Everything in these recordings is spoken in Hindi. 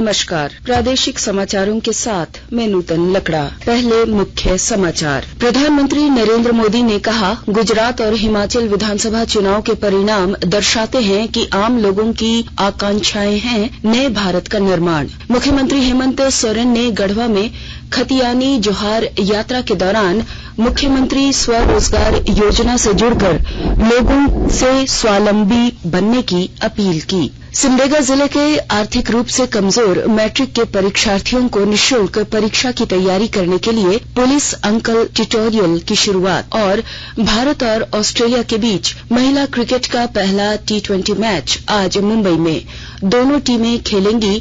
नमस्कार। प्रादेशिक समाचारों के साथ मैं नूतन लकड़ा। पहले मुख्य समाचार। प्रधानमंत्री नरेंद्र मोदी ने कहा, गुजरात और हिमाचल विधानसभा चुनाव के परिणाम दर्शाते हैं कि आम लोगों की आकांक्षाएं हैं नए भारत का निर्माण। मुख्यमंत्री हेमंत सोरेन ने गढ़वा में खतियानी जोहार यात्रा के दौरान मुख्यमंत्री स्वरोजगार योजना से जुड़कर लोगों से स्वावलंबी बनने की अपील की। सिमडेगा जिले के आर्थिक रूप से कमजोर मैट्रिक के परीक्षार्थियों को निःशुल्क परीक्षा की तैयारी करने के लिए पुलिस अंकल ट्यूटोरियल की शुरुआत। और भारत और ऑस्ट्रेलिया के बीच महिला क्रिकेट का पहला T20 मैच आज मुंबई में। दोनों टीमें खेलेंगी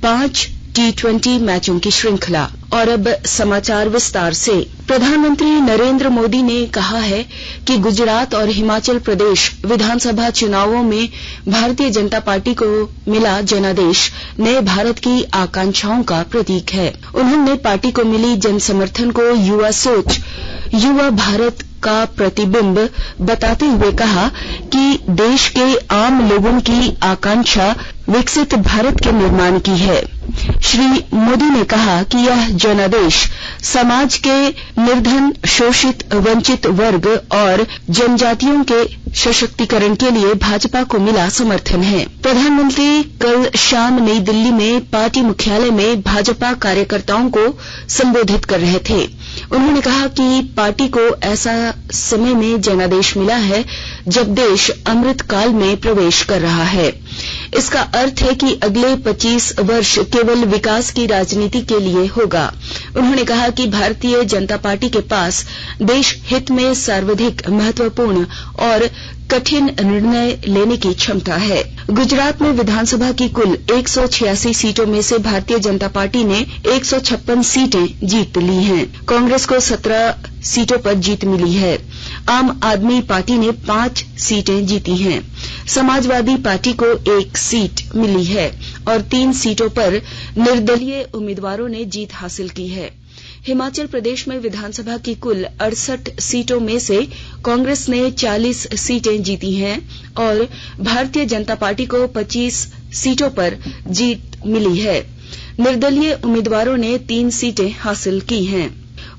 5 T20 मैचों की श्रृंखला। और अब समाचार विस्तार से। प्रधानमंत्री नरेंद्र मोदी ने कहा है कि गुजरात और हिमाचल प्रदेश विधानसभा चुनावों में भारतीय जनता पार्टी को मिला जनादेश नए भारत की आकांक्षाओं का प्रतीक है। उन्होंने पार्टी को मिली जन समर्थन को युवा सोच, युवा भारत का प्रतिबिंब बताते हुए कहा कि देश के आम लोगों की आकांक्षा विकसित भारत के निर्माण की है। श्री मोदी ने कहा कि यह जनादेश समाज के निर्धन, शोषित, वंचित वर्ग और जनजातियों के सशक्तिकरण के लिए भाजपा को मिला समर्थन है। प्रधानमंत्री कल शाम नई दिल्ली में पार्टी मुख्यालय में भाजपा कार्यकर्ताओं को संबोधित कर रहे थे। उन्होंने कहा कि पार्टी को ऐसा समय में जनादेश मिला है जब देश अमृत काल में प्रवेश कर रहा है। इसका अर्थ है कि अगले 25 वर्ष केवल विकास की राजनीति के लिए होगा। उन्होंने कहा कि भारतीय जनता पार्टी के पास देश हित में सर्वाधिक महत्वपूर्ण और कठिन निर्णय लेने की क्षमता है। गुजरात में विधानसभा की कुल 186 सीटों में से भारतीय जनता पार्टी ने 156 सीटें जीत ली हैं। कांग्रेस को 17 सीटों पर जीत मिली है। आम आदमी पार्टी ने 5 सीटें जीती हैं। समाजवादी पार्टी को 1 सीट मिली है और 3 सीटों पर निर्दलीय उम्मीदवारों ने जीत हासिल की है। हिमाचल प्रदेश में विधानसभा की कुल 68 सीटों में से कांग्रेस ने 40 सीटें जीती हैं और भारतीय जनता पार्टी को 25 सीटों पर जीत मिली है। निर्दलीय उम्मीदवारों ने 3 सीटें हासिल की हैं।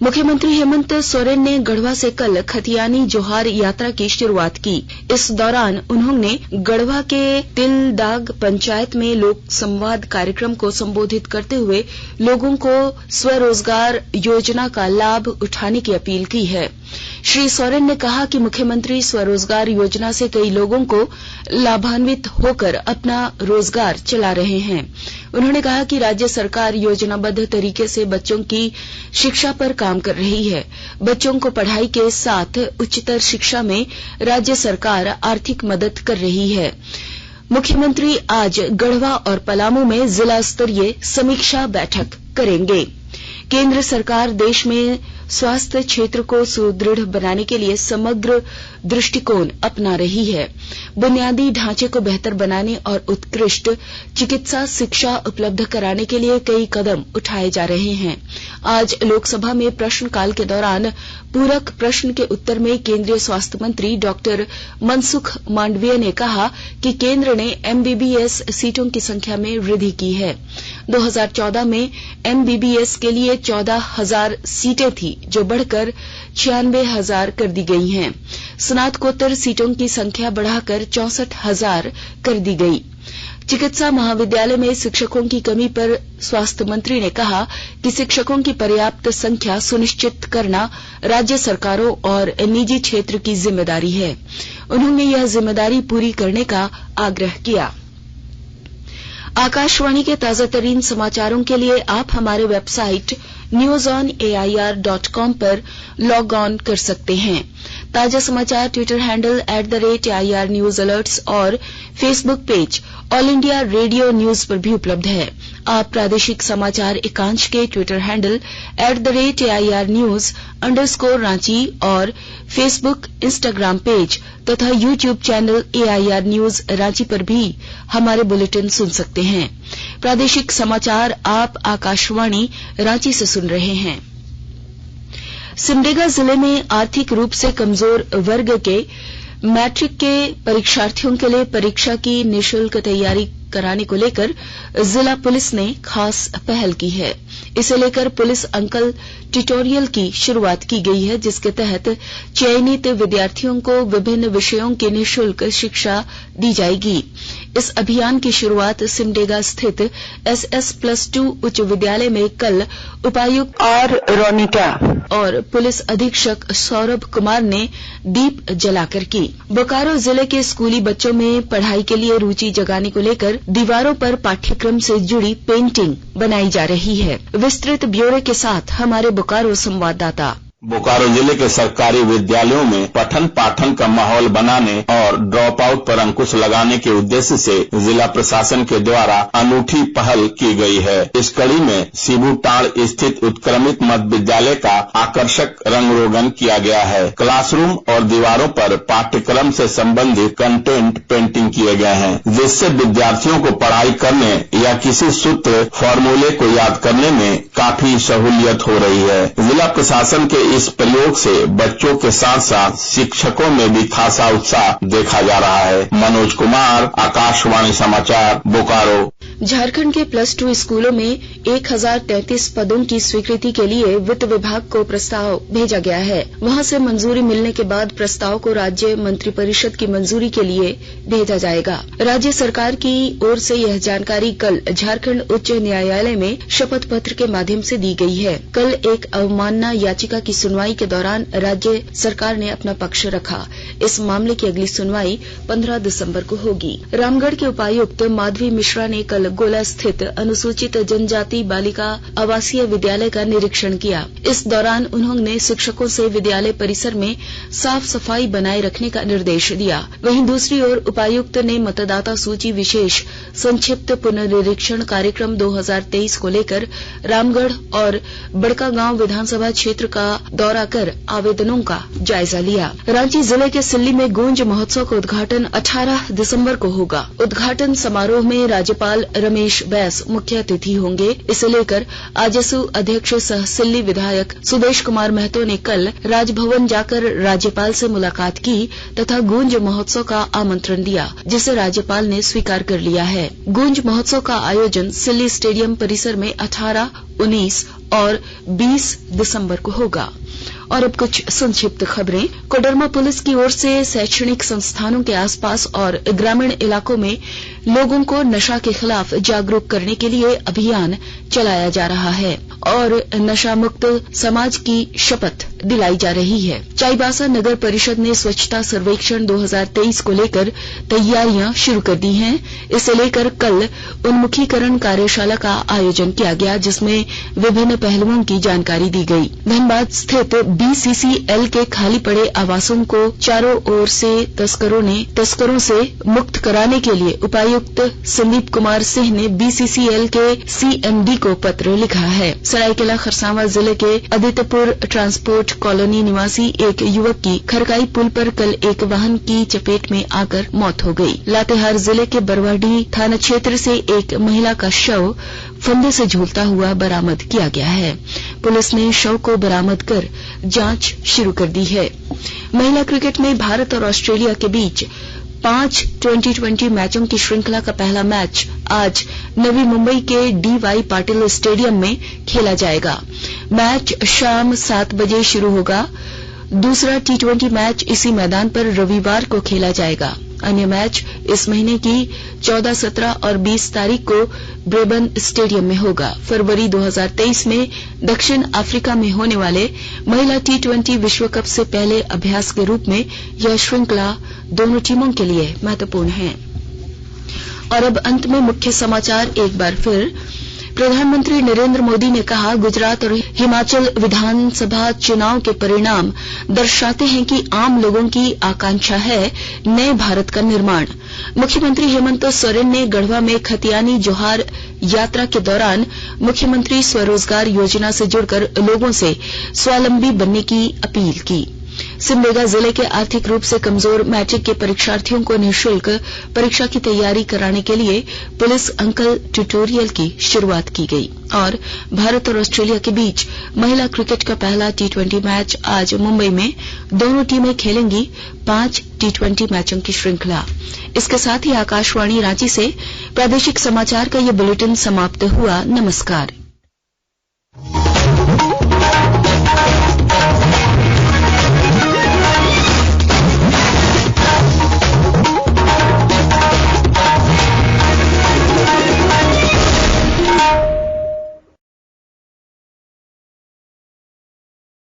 मुख्यमंत्री हेमंत सोरेन ने गढ़वा से कल खतियानी जोहार यात्रा की शुरुआत की। इस दौरान उन्होंने गढ़वा के तिलदाग पंचायत में लोक संवाद कार्यक्रम को संबोधित करते हुए लोगों को स्वरोजगार योजना का लाभ उठाने की अपील की है। श्री सोरेन ने कहा कि मुख्यमंत्री स्वरोजगार योजना से कई लोगों को लाभान्वित होकर अपना रोजगार चला रहे हैं। उन्होंने कहा कि राज्य सरकार योजनाबद्ध तरीके से बच्चों की शिक्षा पर काम कर रही है। बच्चों को पढ़ाई के साथ उच्चतर शिक्षा में राज्य सरकार आर्थिक मदद कर रही है। मुख्यमंत्री आज गढ़वा और पलामू में जिला स्तरीय समीक्षा बैठक करेंगे। केंद्र सरकार देश में स्वास्थ्य क्षेत्र को सुदृढ़ बनाने के लिए समग्र दृष्टिकोण अपना रही है। बुनियादी ढांचे को बेहतर बनाने और उत्कृष्ट चिकित्सा शिक्षा उपलब्ध कराने के लिए कई कदम उठाए जा रहे हैं। आज लोकसभा में प्रश्नकाल के दौरान पूरक प्रश्न के उत्तर में केंद्रीय स्वास्थ्य मंत्री डॉक्टर मनसुख मांडविया ने कहा कि केंद्र ने MBBS सीटों की संख्या में वृद्धि की है। 2014 में MBBS के लिए 14,000 सीटें थी जो बढ़कर 96,000 कर दी गई हैं। स्नातकोत्तर सीटों की संख्या बढ़ाकर 64,000 कर दी गई। चिकित्सा महाविद्यालय में शिक्षकों की कमी पर स्वास्थ्य मंत्री ने कहा कि शिक्षकों की पर्याप्त संख्या सुनिश्चित करना राज्य सरकारों और निजी क्षेत्र की जिम्मेदारी है। उन्होंने यह जिम्मेदारी पूरी करने का आग्रह किया। आकाशवाणी के ताजातरीन समाचारों के लिए आप हमारे वेबसाइट newsonair.com पर लॉग ऑन कर सकते हैं। ताजा समाचार Twitter handle @AIR News Alerts और Facebook page all India radio news पर भी उपलब्ध है। आप प्रादेशिक समाचार एकांश के ट्विटर हैंडल @AIR News_रांची और फेसबुक, इंस्टाग्राम पेज तथा YouTube channel AIR News Ranchi पर भी हमारे बुलेटिन सुन सकते हैं। प्रादेशिक समाचार आप आकाशवाणी रांची से सुन रहे हैं। सिमडेगा जिले में आर्थिक रूप से कमजोर वर्ग के मैट्रिक के परीक्षार्थियों के लिए परीक्षा की निःशुल्क तैयारी कराने को लेकर जिला पुलिस ने खास पहल की है। इसे लेकर पुलिस अंकल ट्यूटोरियल की शुरुआत की गई है, जिसके तहत चयनित विद्यार्थियों को विभिन्न विषयों की निःशुल्क शिक्षा दी जाएगी। इस अभियान की शुरुआत सिमडेगा स्थित SS+2 उच्च विद्यालय में कल उपायुक्त आर रोनिटा और पुलिस अधीक्षक सौरभ कुमार ने दीप जलाकर की। बोकारो जिले के स्कूली बच्चों में पढ़ाई के लिए रुचि जगाने को लेकर दीवारों पर पाठ्यक्रम से जुड़ी पेंटिंग बनाई जा रही है। विस्तृत ब्यौरे के साथ हमारे बोकारो संवाददाता। बोकारो जिले के सरकारी विद्यालयों में पठन पाठन का माहौल बनाने और ड्रॉप आउट पर अंकुश लगाने के उद्देश्य से जिला प्रशासन के द्वारा अनूठी पहल की गई है। इस कड़ी में सिबुटाड़ स्थित उत्क्रमित मध्य विद्यालय का आकर्षक रंग रोगन किया गया है। क्लासरूम और दीवारों पर पाठ्यक्रम से संबंधित कंटेंट पेंटिंग किए गए हैं, जिससे विद्यार्थियों को पढ़ाई करने या किसी सूत्र फॉर्मूले को याद करने में काफी सहूलियत हो रही है। जिला प्रशासन के इस प्रयोग से बच्चों के साथ साथ शिक्षकों में भी खासा उत्साह देखा जा रहा है। मनोज कुमार, आकाशवाणी समाचार, बोकारो। झारखंड के +2 स्कूलों में 1033 पदों की स्वीकृति के लिए वित्त विभाग को प्रस्ताव भेजा गया है। वहां से मंजूरी मिलने के बाद प्रस्ताव को राज्य मंत्रिपरिषद की मंजूरी के लिए भेजा जाएगा। राज्य सरकार की ओर से यह जानकारी कल झारखंड उच्च न्यायालय में शपथ पत्र के माध्यम से दी गई है। कल एक अवमानना याचिका की सुनवाई के दौरान राज्य सरकार ने अपना पक्ष रखा। इस मामले की अगली सुनवाई 15 दिसंबर को होगी। रामगढ़ के उपायुक्त माधवी मिश्रा ने कल गोला स्थित अनुसूचित जनजाति बालिका आवासीय विद्यालय का निरीक्षण किया। इस दौरान उन्होंने शिक्षकों से विद्यालय परिसर में साफ सफाई बनाए रखने का निर्देश दिया। वहीं दूसरी ओर उपायुक्त ने मतदाता सूची विशेष संक्षिप्त पुनर्निरीक्षण कार्यक्रम 2023 को लेकर रामगढ़ और बड़कागांव विधानसभा क्षेत्र का दौरा कर आवेदनों का जायजा लिया। रांची जिले के सिल्ली में गूंज महोत्सव का उद्घाटन 18 दिसंबर को होगा। उद्घाटन समारोह में राज्यपाल रमेश बैस मुख्य अतिथि होंगे। इसे लेकर आजसू अध्यक्ष सह सिल्ली विधायक सुदेश कुमार महतो ने कल राजभवन जाकर राज्यपाल से मुलाकात की तथा गूंज महोत्सव का आमंत्रण दिया, जिसे राज्यपाल ने स्वीकार कर लिया है। गूंज महोत्सव का आयोजन सिल्ली स्टेडियम परिसर में 18, 19 और 20 दिसंबर को होगा। और अब कुछ संक्षिप्त खबरें। कोडरमा पुलिस की ओर से शैक्षणिक संस्थानों के आसपास और ग्रामीण इलाकों में लोगों को नशा के खिलाफ जागरूक करने के लिए अभियान चलाया जा रहा है और नशा मुक्त समाज की शपथ दिलाई जा रही है। चाईबासा नगर परिषद ने स्वच्छता सर्वेक्षण 2023 को लेकर तैयारियां शुरू कर दी हैं। इसे लेकर कल उन्मुखीकरण कार्यशाला का आयोजन किया गया, जिसमें विभिन्न पहलुओं की जानकारी दी गई। धनबाद स्थित BCCL के खाली पड़े आवासों को चारों ओर से तस्करों से मुक्त कराने के लिए उपायुक्त संदीप कुमार सिंह ने BCCL के CMD को पत्र लिखा है। सरायकेला खरसावां जिले के आदित्यपुर ट्रांसपोर्ट कॉलोनी निवासी एक युवक की खरकाई पुल पर कल एक वाहन की चपेट में आकर मौत हो गई। लातेहार जिले के बरवाडीह थाना क्षेत्र से एक महिला का शव फंदे से झूलता हुआ बरामद किया गया है। पुलिस ने शव को बरामद कर जांच शुरू कर दी है। महिला क्रिकेट में भारत और ऑस्ट्रेलिया के बीच 5 2020 मैचों की श्रृंखला का पहला मैच आज नवी मुंबई के DY पाटिल स्टेडियम में खेला जाएगा। मैच शाम 7 बजे शुरू होगा। दूसरा T20 मैच इसी मैदान पर रविवार को खेला जाएगा। अन्य मैच इस महीने की 14, 17 और 20 तारीख को ब्रेबन स्टेडियम में होगा। फरवरी 2023 में दक्षिण अफ्रीका में होने वाले महिला T20 विश्व कप से पहले अभ्यास के रूप में यह श्रृंखला दोनों टीमों के लिए महत्वपूर्ण है। और अब अंत में मुख्य समाचार एक बार फिर। प्रधानमंत्री नरेंद्र मोदी ने कहा, गुजरात और हिमाचल विधानसभा चुनाव के परिणाम दर्शाते हैं कि आम लोगों की आकांक्षा है नए भारत का निर्माण। मुख्यमंत्री हेमंत सोरेन ने गढ़वा में खतियानी जोहार यात्रा के दौरान मुख्यमंत्री स्वरोजगार योजना से जुड़कर लोगों से स्वावलंबी बनने की अपील की। सिमडेगा जिले के आर्थिक रूप से कमजोर मैट्रिक के परीक्षार्थियों को निःशुल्क परीक्षा की तैयारी कराने के लिए पुलिस अंकल ट्यूटोरियल की शुरुआत की गई और भारत और ऑस्ट्रेलिया के बीच महिला क्रिकेट का पहला T20 मैच आज मुंबई में दोनों टीमें खेलेंगी 5 T20 मैचों की श्रृंखला। इसके साथ ही आकाशवाणी रांची से प्रादेशिक समाचार का ये बुलेटिन समाप्त हुआ। नमस्कार।